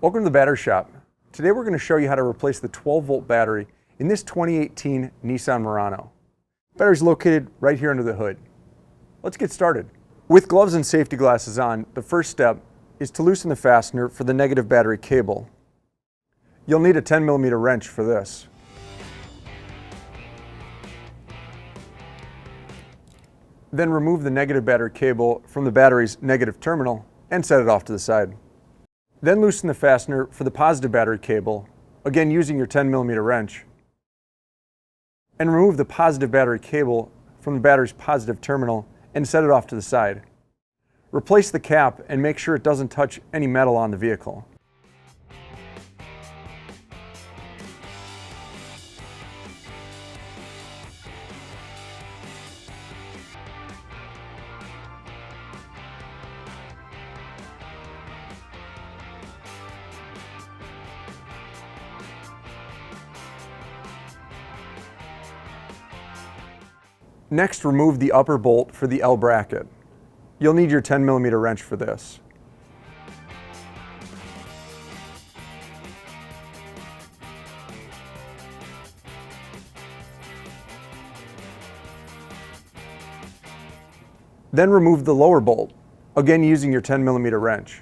Welcome to the battery shop. Today we're going to show you how to replace the 12-volt battery in this 2018 Nissan Murano. The battery is located right here under the hood. Let's get started. With gloves and safety glasses on, the first step is to loosen the fastener for the negative battery cable. You'll need a 10mm wrench for this. Then remove the negative battery cable from the battery's negative terminal and set it off to the side. Then loosen the fastener for the positive battery cable, again using your 10mm wrench, and remove the positive battery cable from the battery's positive terminal and set it off to the side. Replace the cap and make sure it doesn't touch any metal on the vehicle. Next, remove the upper bolt for the L bracket. You'll need your 10mm wrench for this. Then remove the lower bolt, again using your 10mm wrench.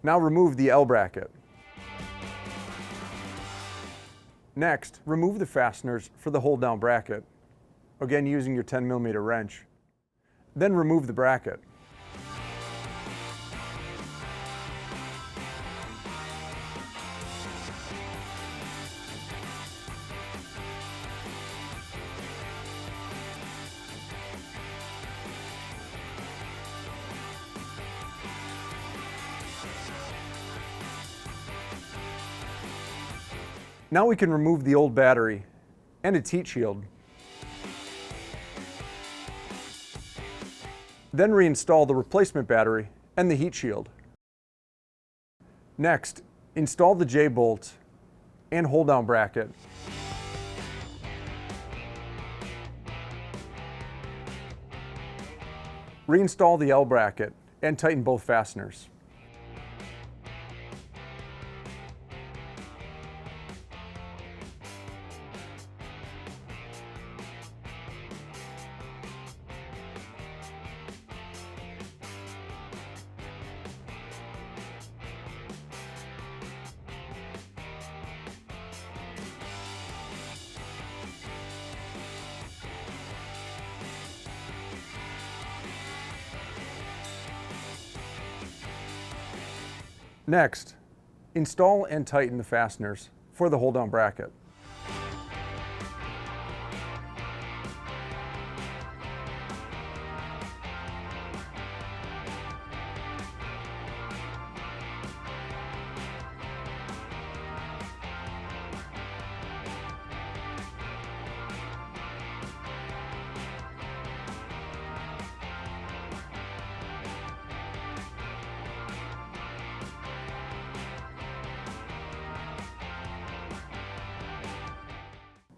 Now remove the L bracket. Next, remove the fasteners for the hold-down bracket, again using your 10mm wrench. Then remove the bracket. Now we can remove the old battery and its heat shield. Then reinstall the replacement battery and the heat shield. Next, install the J-bolt and hold-down bracket. Reinstall the L bracket and tighten both fasteners. Next, install and tighten the fasteners for the hold-down bracket.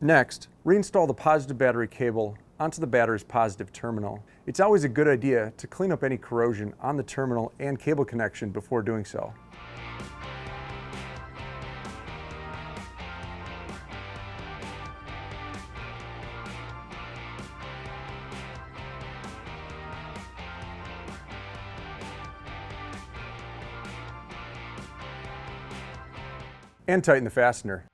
Next, reinstall the positive battery cable onto the battery's positive terminal. It's always a good idea to clean up any corrosion on the terminal and cable connection before doing so. And tighten the fastener.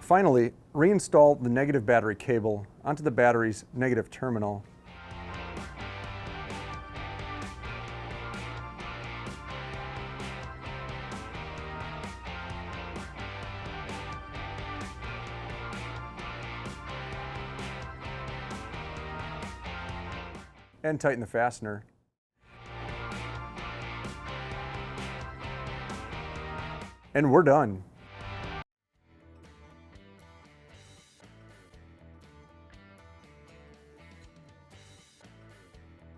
Finally, reinstall the negative battery cable onto the battery's negative terminal. And tighten the fastener. And we're done.